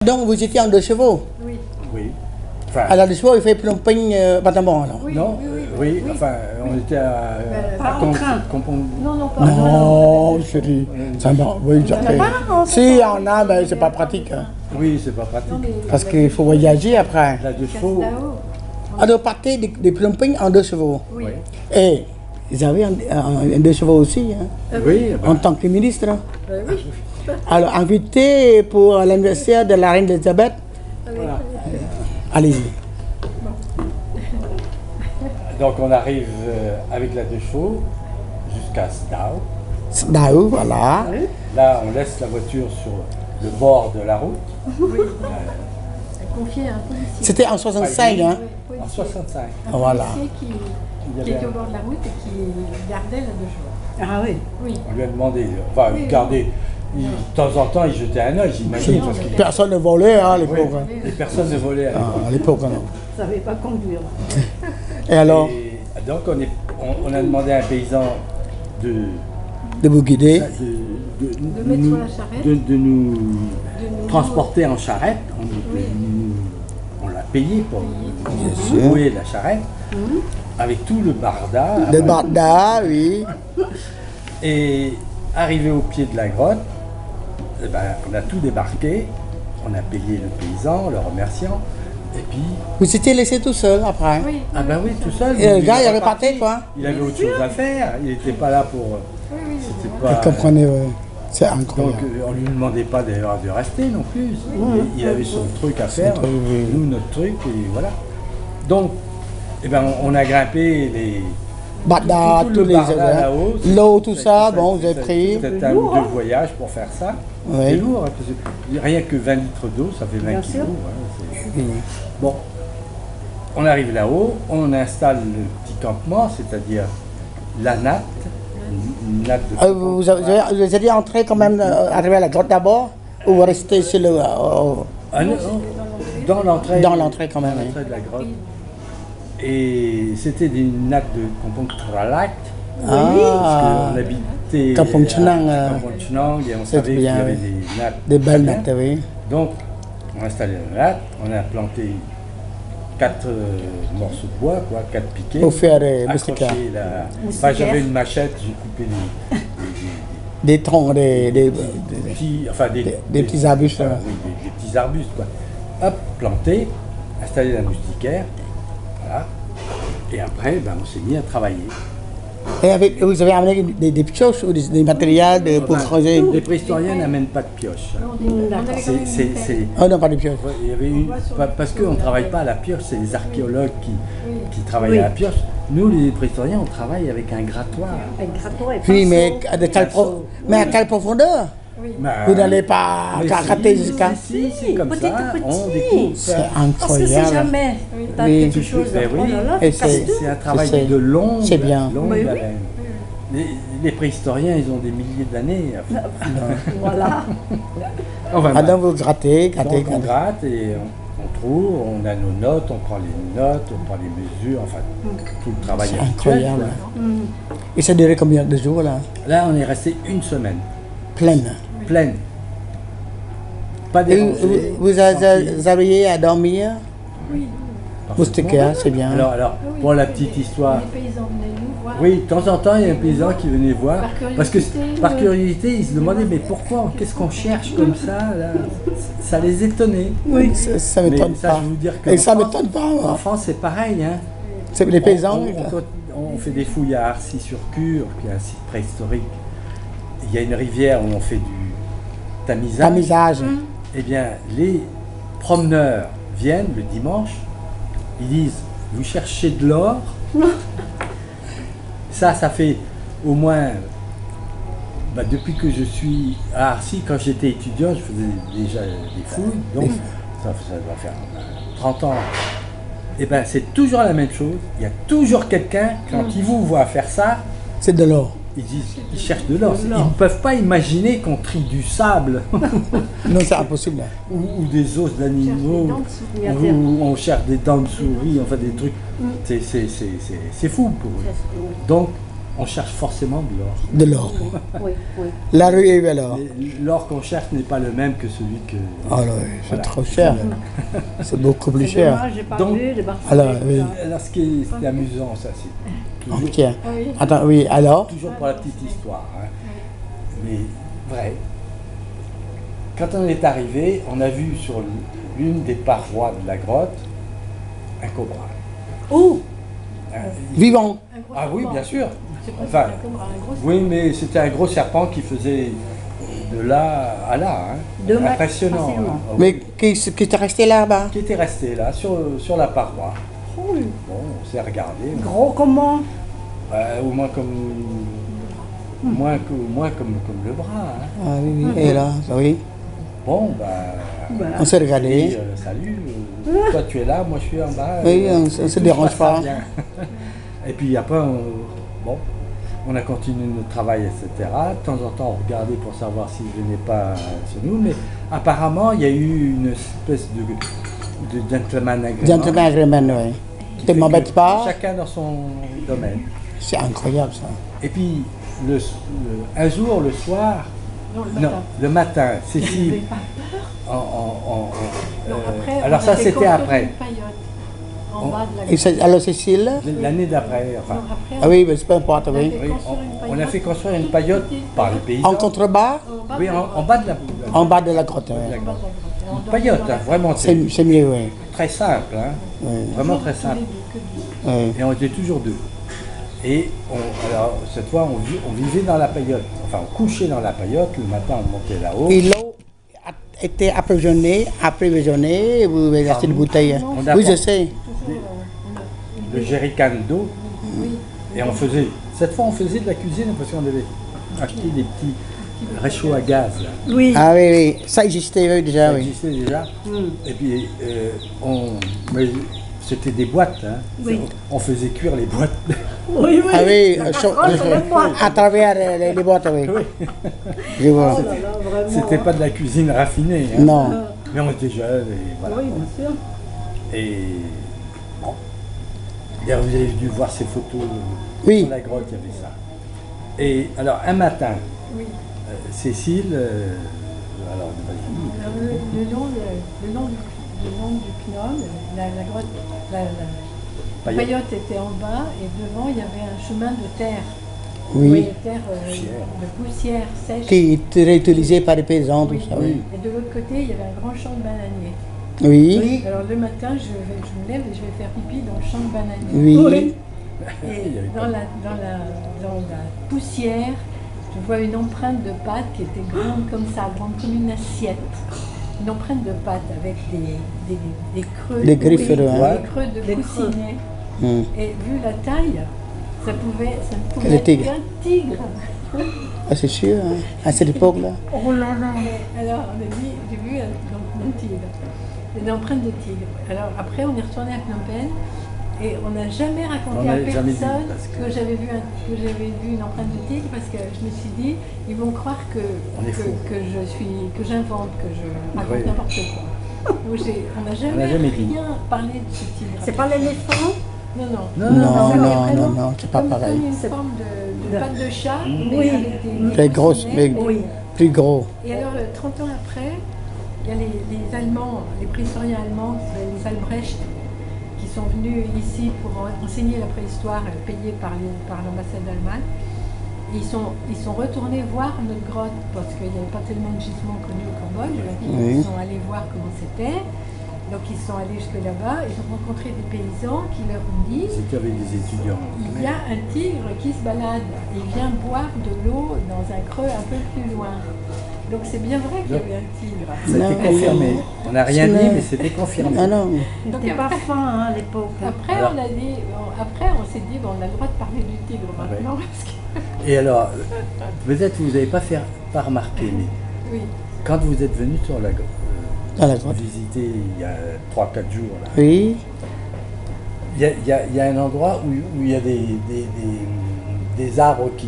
Donc vous étiez en 2 chevaux. Oui. Oui. Enfin, À la 2 chevaux, il fait Phnom-Penh, Battambang alors. Oui, non, oui. enfin, on était à pas en train. Non, non, pas Non, chérie, ça va, oui, ça fait. Si, on a, ben c'est pas pratique. Hein. Oui, c'est pas pratique. Parce qu'il faut voyager après. La 2 chevaux. Alors, partez de Phnom-Penh en 2 chevaux. Oui. Et ils avaient un 2 chevaux aussi, hein, Oui, en tant que ministre. Oui. Alors, invité pour l'anniversaire de la reine Elisabeth. voilà. Allez-y. Donc on arrive avec la 2 chevaux jusqu'à Sdao. Daou, voilà. Là, on laisse la voiture sur le bord de la route. Confié à un policier. C'était en 65, hein. Oui, En 65. un Voilà. policier qui Il y avait était au bord de la route et qui gardait la 2 chevaux. Ah oui. Oui. On lui a demandé, enfin, regardez, de temps en temps, il jetait un œil, j'imagine, parce que Personne ne volait hein, à l'époque. hein. les personnes ne volaient à l'époque. Ah, à l'époque, non. Je savais pas conduire. Et alors, Et donc, on a demandé à un paysan de vous guider. De mettre sur la charrette. de nous nous- transporter en charrette. On l'a payé pour sûr. louer la charrette, avec tout le barda. De Barda, oui. Et arrivé au pied de la grotte, eh ben, on a tout débarqué, on a payé le paysan, le remerciant, et puis, Vous étiez laissé tout seul après. Oui. ah ben oui, tout seul. Et le gars, il est repartait, reparti. quoi. Il avait autre chose à faire, il n'était pas là pour... C'était pas... Vous comprenez, ouais. C'est Donc incroyable. on lui demandait pas d'ailleurs de rester non plus. Il avait son truc à faire, truc, oui. nous notre truc, et voilà. Donc, eh ben, on a grimpé les... Barda, tout tous le les barda là-haut. l'eau, tout ça, bon, vous avez pris. Peut-être un ou deux voyages pour faire ça. Oui. C'est lourd, hein, parce que rien que 20 litres d'eau, ça fait 20 Bien kilos. sûr. Hein, c'est- bon, on arrive là-haut, on installe le petit campement, c'est-à-dire la natte. Une natte de Vous étiez entré quand même, arrivé à la grotte d'abord, ou vous restez sur le, Ah non, dans l'entrée. dans l'entrée quand même. Dans oui. l'entrée de la grotte. Et c'était des nattes de Kampong Tralak. Parce Ah, qu'on habitait Kampong Chenang, à Kampong Chenang et on c'est savait qu'il y bien, avait oui. des nattes. des belles très bien. nattes, oui. Donc, on a installé la natte, on a planté 4 morceaux de bois, quoi, 4 piquets. Pour faire accroché moustiquaires. Enfin, j'avais une machette, j'ai coupé Des troncs, des petits, enfin, des petits arbustes, enfin, ouais. oui, des petits arbustes, quoi. Hop, planté, installé la moustiquaire, voilà. Et après, ben, on s'est mis à travailler. Et vous avez amené des pioches ou des matériels pour Enfin, creuser. les préhistoriens n'amènent pas de pioche. On avait quand même C'est- une c'est- Oh non, pas des pioches. Ouais, il y avait parce qu'on ne travaille pas à la pioche, c'est les archéologues qui travaillent Oui. à la pioche. Nous, les préhistoriens, on travaille avec un grattoir. Avec grattoir et Oui, mais pinceau. à quelle profondeur? Mais, Vous n'allez pas mais gratter si, jusqu'à. Si, c'est comme petit ça, à petit. on découpe. C'est Parce que c'est incroyable. jamais. T'as Oui. quelque chose à Ben oui. prendre là, Et tu casses c'est- tout. C'est un travail C'est- de longue c'est bien. longue Mais oui. haleine. Les préhistoriens, ils ont des milliers d'années. Voilà. Enfin, Ah donc vous grattez, grattez, donc on grattez. gratte et on trouve, on a nos notes, on prend les notes, on prend les mesures, enfin tout le travail C'est habituel, incroyable. quoi. Et ça durait combien de jours là? Là, on est resté une semaine, Pleine. pleine. Pas Et dérangé. vous arriviez à dormir? Parfaitement. Moustiquaire, c'est bien. Alors, pour la petite histoire, Les paysans venaient nous voir. oui, de temps en temps, il y a un paysan qui venait voir, Par curiosité, parce que par curiosité, il se demandait, mais pourquoi, qu'est-ce qu'on cherche comme ça, là? Ça les étonnait. Oui, ça Mais m'étonne ça, pas. je veux dire que Et en ça France- m'étonne pas. En moi. France, c'est pareil, hein. C'est les paysans. On fait des fouilles à Arcy-sur-Cure, qui est un site préhistorique. Il y a une rivière où on fait du tamisage. Tamisage. Eh bien, les promeneurs viennent le dimanche, ils disent, vous cherchez de l'or? Ça fait au moins, depuis que je suis à Arcy, quand j'étais étudiant, je faisais déjà des fouilles, donc ça doit faire 30 ans. Eh bien, c'est toujours la même chose, il y a toujours quelqu'un, quand il vous voit faire ça, C'est de l'or. ils disent, ils cherchent de l'or. Ils ne peuvent pas imaginer qu'on trie du sable Non, c'est impossible. ou des os d'animaux, Des dents de souris. où on cherche des dents de souris, enfin des trucs. C'est fou pour eux. Donc, on cherche forcément de l'or. De l'or. Oui, oui. La rue est belle alors. Mais l'or qu'on cherche n'est pas le même que celui que... Ah là, c'est Voilà. trop cher. C'est beaucoup plus C'est cher. dommage, j'ai pas Donc, vu les Barcelonais. Alors, oui. Alors, ce qui est amusant, ça, c'est Oh, toujours, tiens. Ah oui. Attends, oui, alors toujours pour la petite histoire. Hein. Mais vrai. Quand on est arrivé, on a vu sur l'une des parois de la grotte un cobra. Où? Vivant. Un gros Ah oui, serpent. bien sûr. C'est pas Enfin, un cobra, un gros Oui, mais c'était un gros serpent qui faisait de là à là. Hein. Deux mètres Impressionnant. facilement. Hein. Ah Mais oui. qui est resté là-bas? Qui était resté là, sur la paroi. Oui. Bon, on s'est regardé. Gros comment? Au moins comme le bras. Hein. Ah oui, oui. Et là, oui. Bon, bah. On s'est Et, regardé. salut, toi tu es là, moi je suis en bas. Oui, on se tout dérange passera pas. bien. Et puis après, on a continué notre travail, etc. De temps en temps, on regardait pour savoir s'ils ne venaient pas sur nous, mais apparemment, il y a eu une espèce de gentleman agreement. Gentleman agreement, oui. qui Tu fait m'embêtes que pas. Chacun dans son domaine. C'est incroyable ça. Et puis, un jour, le soir, Non, le non, matin. le matin, Vous n'avez Cécile, pas peur Non, euh, après, alors on ça avait c'était construit après, une paillote en On- bas de la Et alors Cécile? l'année d'après, Non, enfin. après, Ah oui, mais c'est pas important, on a oui. fait Oui, construire une on a paillote fait construire une toute paillote petite, par les paysans. En contrebas? en bas Oui, de la en grotte. bas de la En bas de la grotte, de la oui. En bas de la grotte. grotte. Et on Une dormait paillote, dans la hein, vraiment, C'est c'est mieux, oui. très simple, hein, Oui. vraiment très Tous simple. les deux, que deux. Oui. Et on était toujours deux. Et alors, cette fois, on vivait dans la paillote, enfin on couchait dans la paillote, le matin on montait là-haut. Et l'eau était approvisionnée, vous avez acheté des bouteilles. On Oui, apporte je sais. Toujours, Le jerrycan d'eau, oui. et on faisait, cette fois on faisait de la cuisine parce qu'on avait acheté des petits réchauds à gaz, là. Oui. Ah oui, oui. Ça existait oui, déjà, Ça oui. existait déjà. Et puis, mais c'était des boîtes, hein. Oui. On faisait cuire les boîtes. Oui, oui. Ah oui, la à travers les boîtes, oui. Oui. Je vois. Oh là là, vraiment. C'était pas de la cuisine raffinée, hein. Non. Mais on était jeunes, et voilà. Oui, bien sûr. Et bon. D'ailleurs, vous avez dû voir ces photos Oui. sur la grotte, il y avait ça. Et alors, un matin, Oui. Cécile, alors, vas-y. Alors, le long du Knoll, la grotte, la Paillote. paillote était en bas et devant il y avait un chemin de terre. Oui. De terre, de poussière sèche. Qui était réutilisé par les paysans, tout ça, oui. Et de l'autre côté, il y avait un grand champ de bananiers. Oui. Alors le matin, je me lève et je vais faire pipi dans le champ de bananiers. Oui. Et dans la poussière, je vois une empreinte de pâte qui était grande comme ça, grande comme une assiette. Une empreinte de pâte avec des creux. Des griffes, oui, hein. des creux de Des creux. coussinet. Hum. Et vu la taille, ça ne pouvait Le être tigre. qu'un tigre. Ah, c'est sûr, hein. À cette époque-là. Oh là là. Alors, on a dit, j'ai vu un tigre, une empreinte de tigre. Alors après, on est retourné à Phnom Penh et on n'a jamais raconté On à n'a jamais dit, personne parce que- que j'avais vu une empreinte de tigre parce que je me suis dit, ils vont croire que On est fous. que j'invente, que je raconte Oui. n'importe quoi. Donc, on n'a jamais, jamais dit. rien parlé de ce tigre. C'est pas l'éléphant? Non, non. Non, Non, c'est non, vraiment non, c'est pas comme pareil. une forme de patte de chat, mais Oui. avec des Très grosse, coussinets. mais Oui. plus gros. Et alors, 30 ans après, il y a les Allemands, les préhistoriens allemands, les Albrecht, qui sont venus ici pour enseigner la préhistoire payés par l'ambassade d'Allemagne. Ils sont retournés voir notre grotte parce qu'il n'y avait pas tellement de gisements connus au Cambodge. Oui. Ils sont allés voir comment c'était. Donc ils sont allés jusque là-bas. Ils ont rencontré des paysans qui leur ont dit C'était avec des étudiants. il y a un tigre qui se balade. Il vient boire de l'eau dans un creux un peu plus loin. Donc c'est bien vrai qu'il y avait un tigre. Ça a été Non. confirmé. On n'a rien C'est dit, le- mais c'était confirmé. Ah non. C'était pas fin, hein, à l'époque. Après, Alors- après, on s'est dit, bon, on a le droit de parler du tigre maintenant. Parce que, Et alors, peut-être vous n'avez pas remarqué, mais oui, quand vous êtes venu sur la Dans la grotte. visiter il y a 3-4 jours, là, Oui. il y a un endroit où il y a des arbres qui,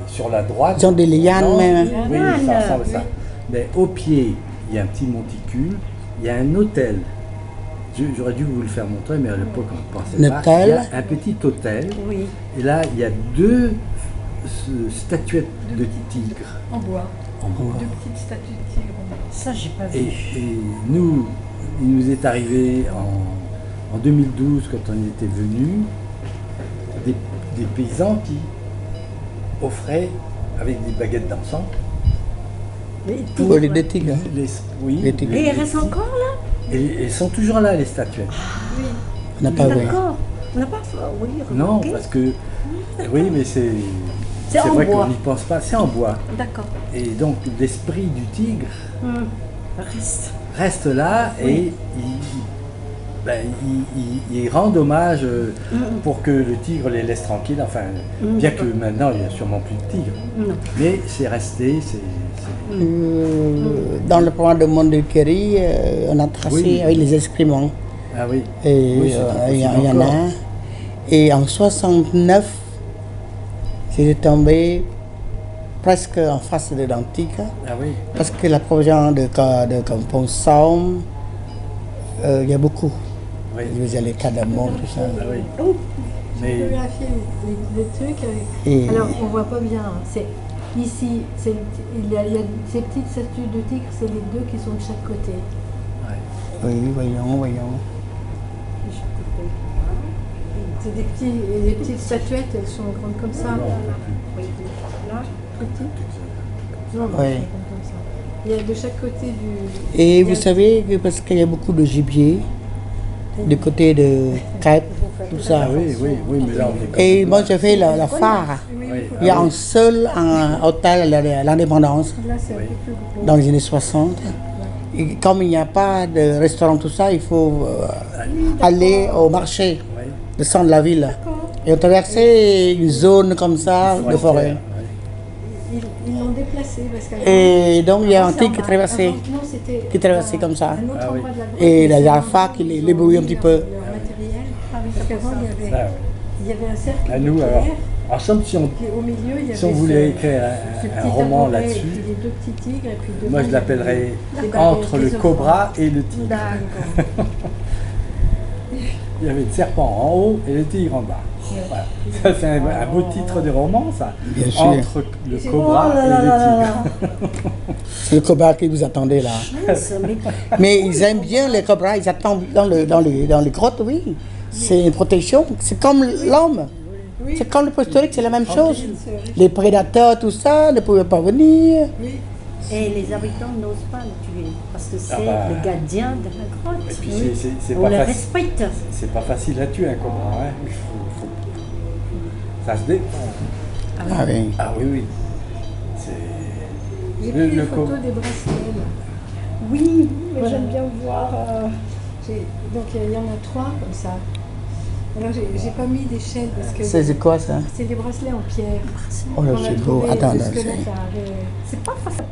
sur la droite. Ils ont des lianes Non, même. Oui, Lianes, ça ressemble à ça. oui. Mais au pied, il y a un petit monticule, il y a un hôtel. J'aurais dû vous le faire montrer, mais à l'époque on ne pensait Un pas. hôtel. Il y a un petit hôtel, Oui. et là il y a deux statuettes de tigres. En bois. En bois. Deux petites statues de tigres en bois. Ça, j'ai pas vu. Et nous, il nous est arrivé en 2012, quand on était venus, des paysans qui offraient avec des baguettes d'encens. Pour les deux tigres. Oui, Les tigres. Et il reste encore là? Et elles sont toujours là, les statuettes. Oui. On n'a pas vu. D'accord. On n'a pas fait. Oui, Non, remarqué. parce que. Oui, mais c'est C'est en vrai bois. qu'on n'y pense pas. C'est en bois. D'accord. Et donc, l'esprit du tigre Reste. reste là et il rend hommage pour que le tigre les laisse tranquilles. Enfin, bien que maintenant, il n'y a sûrement plus de tigres. Non. Mais c'est resté. Dans le programme de Mondéquerie, on a tracé Oui. avec les excréments. Ah oui. Et Oui, c'est il y en possible a encore. un. Et en 69, j'étais tombé presque en face de l'antique. Ah oui. Parce que la provision de compost Saum, il y a beaucoup. Oui. Je veux dire, les cadamons, tout ça. Ah oui. Oh, Mais photographier les trucs. Et- Alors, on voit pas bien. C'est ici, il y a ces petites statues de tigres, c'est les deux qui sont de chaque côté. Oui, voyons. C'est des petites statuettes, elles sont grandes comme ça. Là, petites. Non, Oui. elles sont comme ça. Il y a de chaque côté du. Et il y vous a- savez que parce qu'il y a beaucoup de gibier, du côté de Crêpes, tout ça. ah oui, mais là on est Et moi, j'ai fait la phare. Oui, Oui. Il y a un seul hôtel à l'indépendance là, c'est un peu plus gros. dans les années 60. Et comme il n'y a pas de restaurant, tout ça, il faut aller au marché, Oui. le centre de la ville. Et on traversait une zone comme ça de forêt. Ils l'ont déplacé parce qu'avant. Et donc il y a un avant, c'est tigre en qui bas. traversait. Avant, non, c'était Qui traversait comme ça. un autre Ah oui. endroit de la grotte, Et mais il y a c'est la fac, ils il ont l'éblouit un mis petit leur- peu. leur matériel. Parce qu'avant, Ah oui. il y avait un cercle À de nous pierre, alors. Alors comme si on, puis au milieu, il y avait si on voulait écrire ce un petit roman tabouret, et là-dessus, puis les deux petits tigres, et puis devant, moi je il y avait l'appellerais des baguettes, Entre le des cobra et le tigre. D'accord. Il y avait le serpent en haut et le tigre en bas. Voilà. Ça c'est un beau titre de roman ça. Bien sûr. Entre le C'est- cobra Oh là et là le là tigre. C'est le cobra qui vous attendait là. Mais Mais ils aiment bien les cobras, ils attendent dans les grottes, oui. C'est une protection. C'est comme l'homme. C'est comme le préhistorique, c'est la même chose. Les prédateurs, tout ça, ne pouvaient pas venir. Oui, Et les habitants n'osent pas le tuer parce que c'est Ah bah. le gardien de la grotte. Et puis Oui. c'est On pas le facile. respecte. C'est pas facile à tuer un cobra. Hein. Ça se défend. Ah oui. Ah oui. C'est j'ai Le- pris le des photos co- des bracelets. Là. Oui, mais j'aime bien voir. Donc il y en a 3 comme ça. Alors j'ai pas mis d'échelle parce que C'est quoi ça? c'est des bracelets en pierre. Oh là, On a c'est beau. trouvé Attends, le là, squelette c'est- à- C'est pas facile.